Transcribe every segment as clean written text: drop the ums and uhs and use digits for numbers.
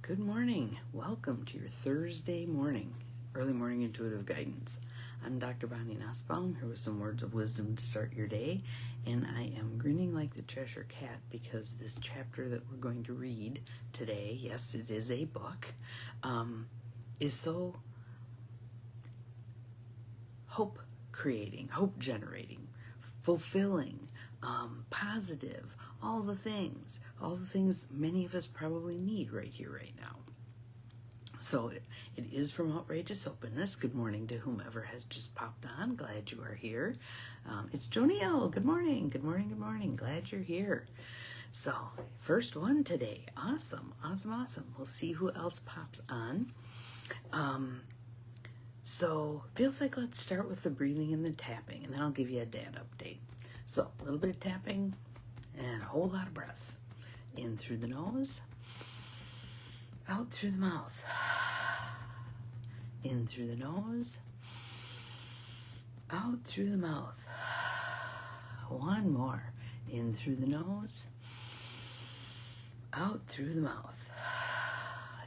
Good morning. Welcome to your Thursday morning, early morning intuitive guidance. I'm Dr. Bonnie Nussbaum, here with some words of wisdom to start your day, and I am grinning like the Cheshire Cat because this chapter that we're going to read today, yes, it is a book, is so hope-creating, hope-generating, fulfilling, positive, all the things many of us probably need right here, right now. So it is from Outrageous Openness. Good morning to whomever has just popped on. Glad you are here. It's Joniel. Good morning. Good morning. Good morning. Glad you're here. So first one today. Awesome. We'll see who else pops on. So feels like let's start with the breathing and the tapping, and then I'll give you a dad update. So a little bit of tapping and a whole lot of breath. In through the nose, out through the mouth. In through the nose, out through the mouth. One more. In through the nose, out through the mouth.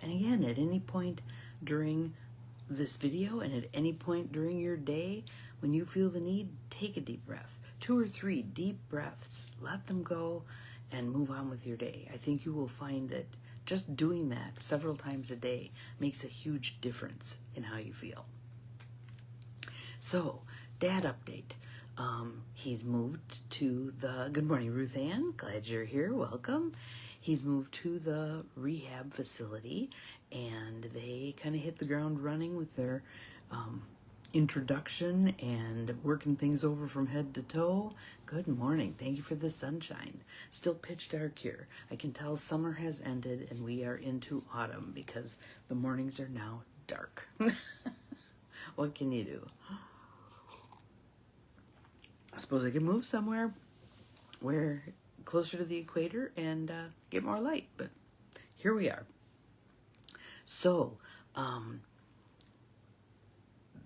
And again, at any point during this video and at any point during your day, when you feel the need, take a deep breath. 2 or 3 deep breaths. Let them go and move on with your day. I think you will find that just doing that several times a day makes a huge difference in how you feel. So, dad update. He's moved to the, good morning, Ruth Ann. Glad you're here. Welcome. He's moved to the rehab facility, and they kind of hit the ground running with their introduction and working things over from head to toe. Good morning. Thank you for the sunshine. Still pitch dark here. I can tell summer has ended and we are into autumn because the mornings are now dark. What can you do? I suppose I can move somewhere where closer to the equator and get more light, but here we are. So,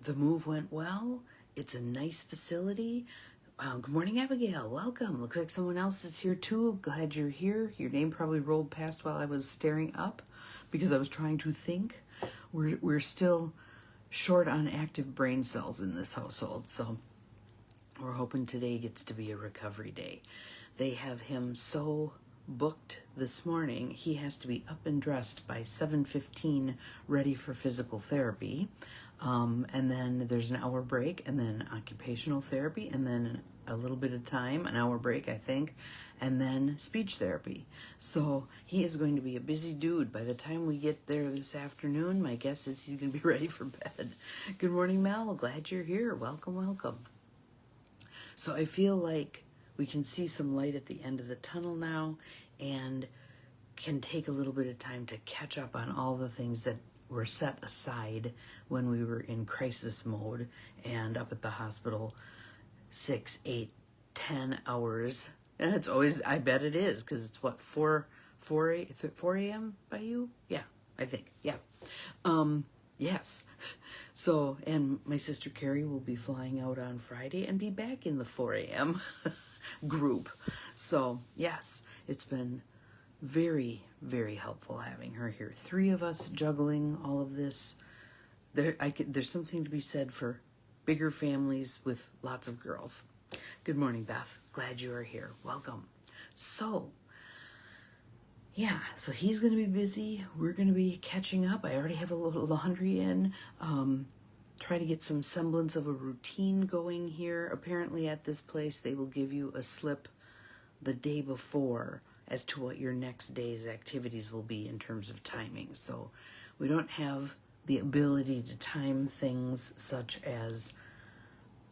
the move went well. It's a nice facility. Good morning, Abigail. Welcome. Looks like someone else is here too. Glad you're here. Your name probably rolled past while I was staring up because I was trying to think. We're still short on active brain cells in this household, so we're hoping today gets to be a recovery day. They have him so booked this morning. He has to be up and dressed by 7:15, ready for physical therapy. And then there's an hour break, and then occupational therapy, and then a little bit of time, an hour break, I think, and then speech therapy. So he is going to be a busy dude. By the time we get there this afternoon, my guess is he's going to be ready for bed. Good morning, Mel. Glad you're here. Welcome. So I feel like we can see some light at the end of the tunnel now and can take a little bit of time to catch up on all the things that were set aside when we were in crisis mode and up at the hospital 6, 8, 10 hours. And it's always, I bet it is, because it's what, 4 a.m. by you? Yeah, I think. Yeah. Yes. So, and my sister Carrie will be flying out on Friday and be back in the 4 a.m. group. So, yes, it's been very, very helpful having her here. 3 of us juggling all of this. There's something to be said for bigger families with lots of girls. Good morning, Beth. Glad you are here. Welcome. So, yeah, so he's going to be busy. We're going to be catching up. I already have a little laundry in. Try to get some semblance of a routine going here. Apparently at this place, they will give you a slip the day before as to what your next day's activities will be in terms of timing. So we don't have the ability to time things such as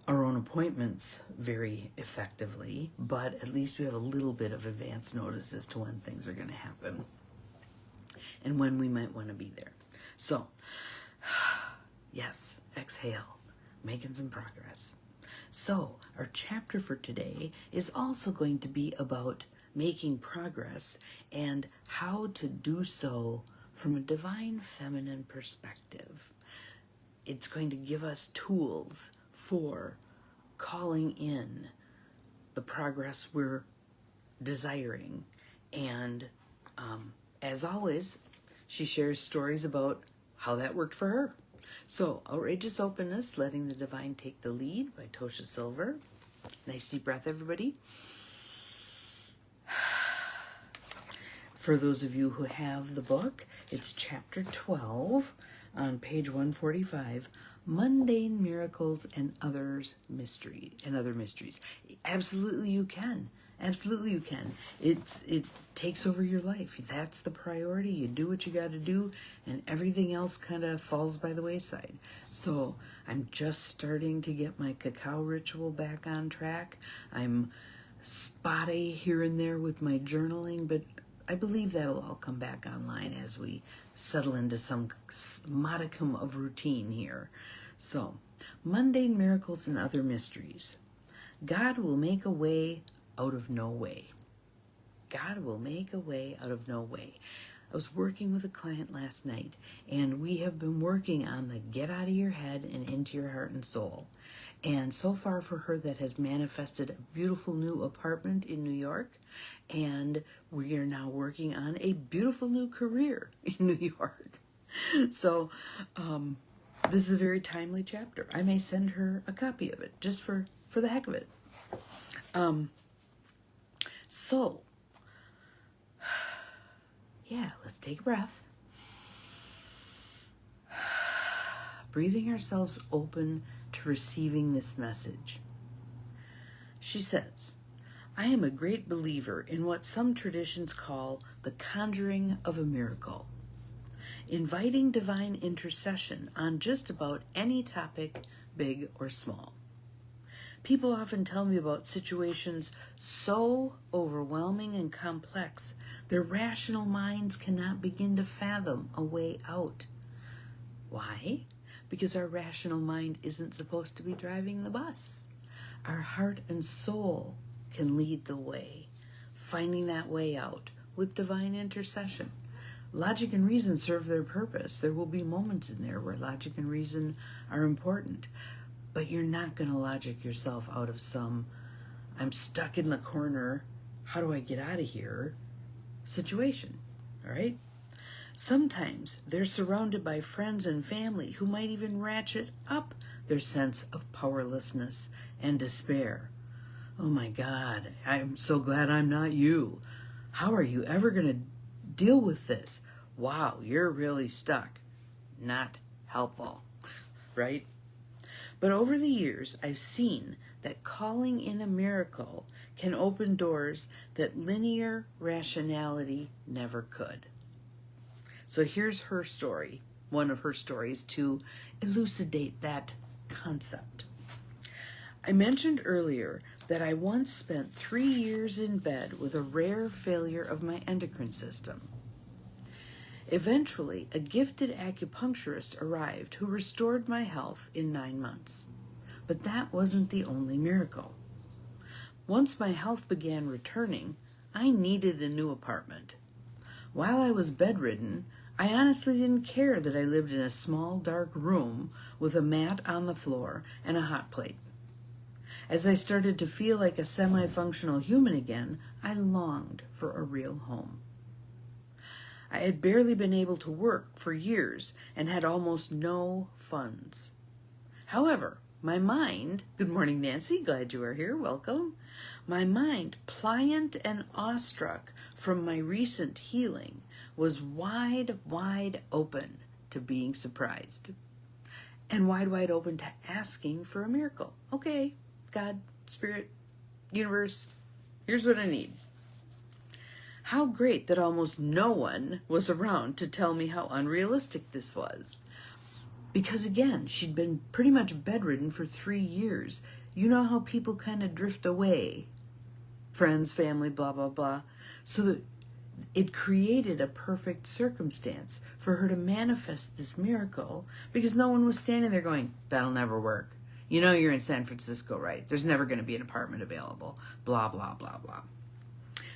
our own appointments very effectively, but at least we have a little bit of advance notice as to when things are going to happen and when we might want to be there. So, yes, exhale, making some progress. So, our chapter for today is also going to be about making progress and how to do so from a divine feminine perspective. It's going to give us tools for calling in the progress we're desiring. And as always, she shares stories about how that worked for her. So, Outrageous Openness, Letting the Divine Take the Lead by Tosha Silver. Nice deep breath, everybody. For those of you who have the book, it's chapter 12 on page 145, Mundane Miracles and Other Mysteries. Absolutely you can. Absolutely you can. It takes over your life. That's the priority. You do what you got to do, and everything else kind of falls by the wayside. So I'm just starting to get my cacao ritual back on track. I'm spotty here and there with my journaling, but I believe that'll all come back online as we settle into some modicum of routine here. So, Mundane Miracles and Other Mysteries. God will make a way out of no way. God will make a way out of no way. I was working with a client last night, and we have been working on the get out of your head and into your heart and soul. And so far for her, that has manifested a beautiful new apartment in New York, and we are now working on a beautiful new career in New York. So this is a very timely chapter. I may send her a copy of it just for the heck of it. So, yeah, let's take a breath. Breathing ourselves open to receiving this message. She says, I am a great believer in what some traditions call the conjuring of a miracle, inviting divine intercession on just about any topic, big or small. People often tell me about situations so overwhelming and complex, their rational minds cannot begin to fathom a way out. Why? Because our rational mind isn't supposed to be driving the bus. Our heart and soul can lead the way, finding that way out with divine intercession. Logic and reason serve their purpose. There will be moments in there where logic and reason are important, but you're not going to logic yourself out of some, I'm stuck in the corner, how do I get out of here situation, all right? Sometimes they're surrounded by friends and family who might even ratchet up their sense of powerlessness and despair. Oh my God, I'm so glad I'm not you. How are you ever going to deal with this? Wow, you're really stuck. Not helpful, right? But over the years, I've seen that calling in a miracle can open doors that linear rationality never could. So here's her story, one of her stories, to elucidate that concept. I mentioned earlier that I once spent 3 years in bed with a rare failure of my endocrine system. Eventually, a gifted acupuncturist arrived who restored my health in 9 months. But that wasn't the only miracle. Once my health began returning, I needed a new apartment. While I was bedridden, I honestly didn't care that I lived in a small, dark room with a mat on the floor and a hot plate. As I started to feel like a semi-functional human again, I longed for a real home. I had barely been able to work for years and had almost no funds. However, my mind, good morning Nancy, glad you are here, welcome. My mind, pliant and awestruck from my recent healing, was wide open to being surprised. And wide open to asking for a miracle. Okay, God, Spirit, Universe, here's what I need. How great that almost no one was around to tell me how unrealistic this was. Because again, she'd been pretty much bedridden for 3 years. You know how people kind of drift away. Friends, family, blah, blah, blah. So that it created a perfect circumstance for her to manifest this miracle because no one was standing there going, that'll never work. You know you're in San Francisco, right? There's never going to be an apartment available. Blah, blah, blah, blah.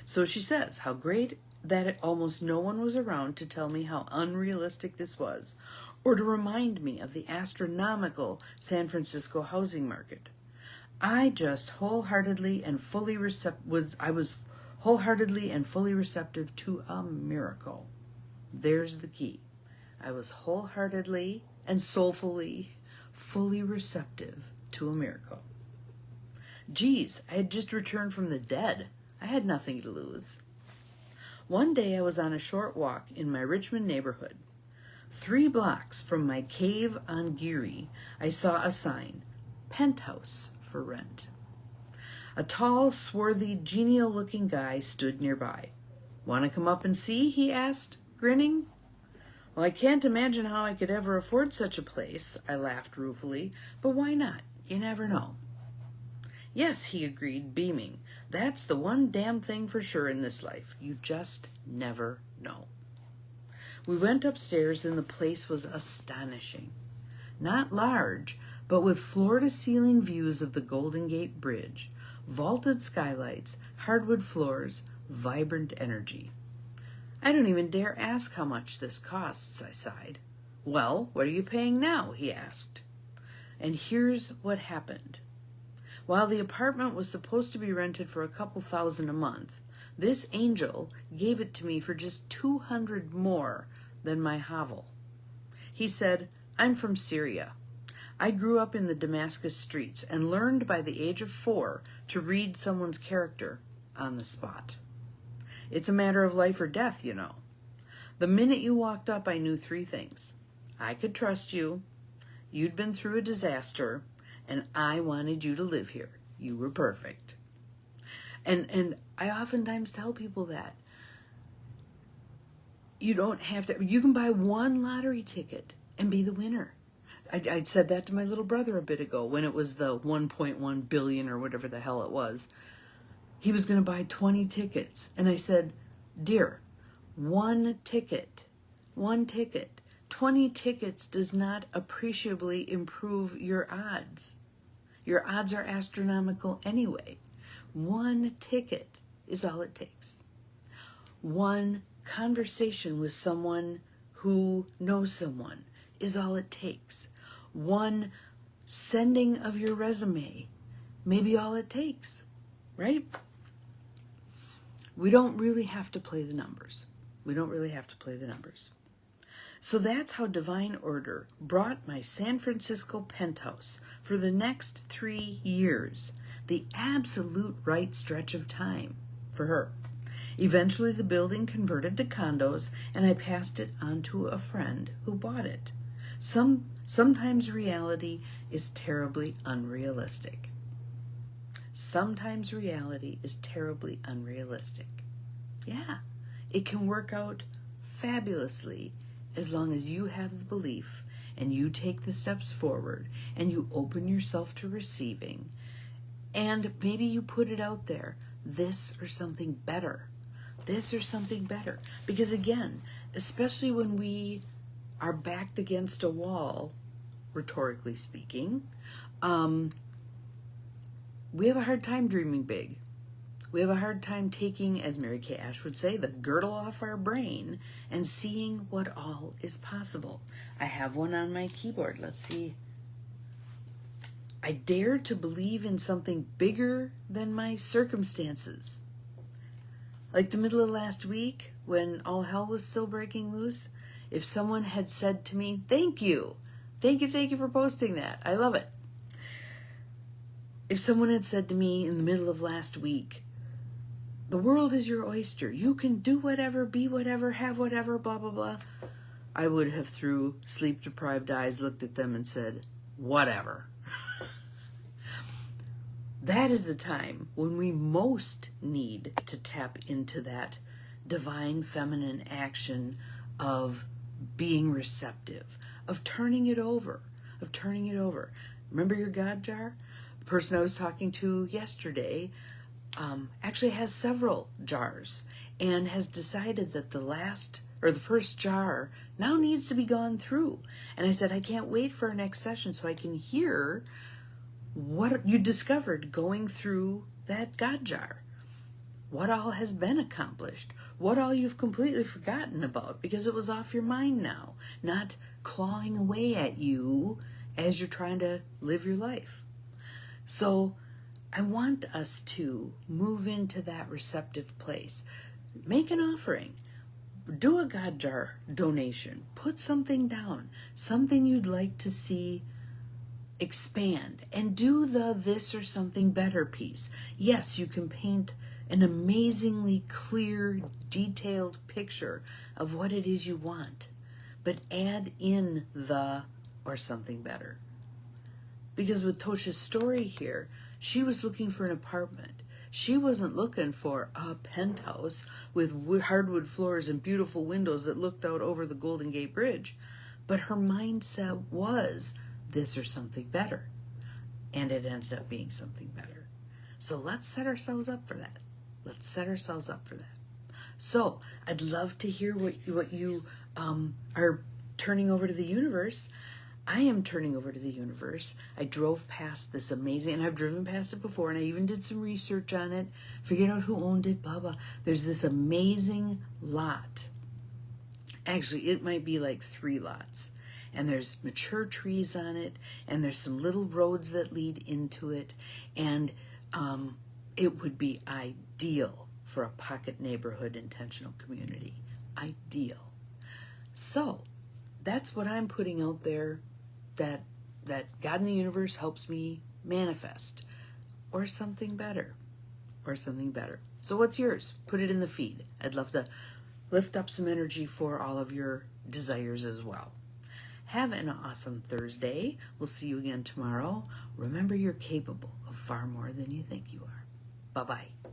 So she says, how great that almost no one was around to tell me how unrealistic this was, or to remind me of the astronomical San Francisco housing market. I was wholeheartedly and fully receptive to a miracle. There's the key. I was wholeheartedly and soulfully, fully receptive to a miracle. Geez, I had just returned from the dead. I had nothing to lose. One day I was on a short walk in my Richmond neighborhood. 3 blocks from my cave on Geary, I saw a sign, penthouse for rent. A tall, swarthy, genial-looking guy stood nearby. Want to come up and see? He asked, grinning. Well, I can't imagine how I could ever afford such a place, I laughed ruefully, but why not? You never know. Yes, he agreed, beaming. That's the one damn thing for sure in this life. You just never know. We went upstairs and the place was astonishing. Not large, but with floor-to-ceiling views of the Golden Gate Bridge, vaulted skylights, hardwood floors, vibrant energy. I don't even dare ask how much this costs, I sighed. Well, what are you paying now? He asked. And here's what happened. While the apartment was supposed to be rented for a couple $1,000 a month, this angel gave it to me for just $200 more than my hovel. He said, I'm from Syria. I grew up in the Damascus streets and learned by the age of 4 to read someone's character on the spot. It's a matter of life or death, you know. The minute you walked up, I knew 3 things. I could trust you, you'd been through a disaster, and I wanted you to live here. You were perfect. And I oftentimes tell people that. You don't have to, you can buy 1 lottery ticket and be the winner. I said that to my little brother a bit ago when it was the 1.1 billion or whatever the hell it was. He was going to buy 20 tickets. And I said, dear, 1 ticket, 20 tickets does not appreciably improve your odds. Your odds are astronomical anyway. 1 ticket is all it takes. 1 conversation with someone who knows someone is all it takes. 1 sending of your resume may be all it takes, right? We don't really have to play the numbers. So that's how divine order brought my San Francisco penthouse for the next 3 years, the absolute right stretch of time for her. Eventually the building converted to condos and I passed it on to a friend who bought it. Sometimes reality is terribly unrealistic. Yeah, it can work out fabulously as long as you have the belief and you take the steps forward and you open yourself to receiving and maybe you put it out there, this or something better. Because again, especially when we are backed against a wall, rhetorically speaking, we have a hard time dreaming big. We have a hard time taking, as Mary Kay Ash would say, the girdle off our brain and seeing what all is possible. I have one on my keyboard. Let's see. I dare to believe in something bigger than my circumstances. Like the middle of last week, when all hell was still breaking loose, if someone had said to me, thank you for posting that. I love it. If someone had said to me in the middle of last week, the world is your oyster. You can do whatever, be whatever, have whatever, blah, blah, blah. I would have, through sleep-deprived eyes, looked at them and said, whatever. That is the time when we most need to tap into that divine feminine action of being receptive, of turning it over. Remember your God jar? The person I was talking to yesterday actually has several jars and has decided that the first jar now needs to be gone through. And I said, I can't wait for our next session so I can hear what you discovered going through that God jar. What all has been accomplished. What all you've completely forgotten about because it was off your mind now, not clawing away at you as you're trying to live your life. So I want us to move into that receptive place. Make an offering. Do a God jar donation. Put something down, something you'd like to see expand, and do the this or something better piece. Yes, you can paint an amazingly clear, detailed picture of what it is you want, but add in the or something better. Because with Tosha's story here, she was looking for an apartment. She wasn't looking for a penthouse with hardwood floors and beautiful windows that looked out over the Golden Gate Bridge. But her mindset was this or something better. And it ended up being something better. So let's set ourselves up for that. Let's set ourselves up for that. So I'd love to hear what you are turning over to the universe. I am turning over to the universe. I drove past this amazing, and I've driven past it before, and I even did some research on it, figured out who owned it, blah, blah. There's this amazing lot. Actually, it might be like 3 lots. And there's mature trees on it, and there's some little roads that lead into it, and it would be ideal for a pocket neighborhood intentional community. Ideal. So that's what I'm putting out there, that God in the universe helps me manifest, or something better, or something better. So what's yours? Put it in the feed. I'd love to lift up some energy for all of your desires as well. Have an awesome Thursday. We'll see you again tomorrow. Remember, you're capable of far more than you think you are. Bye-bye.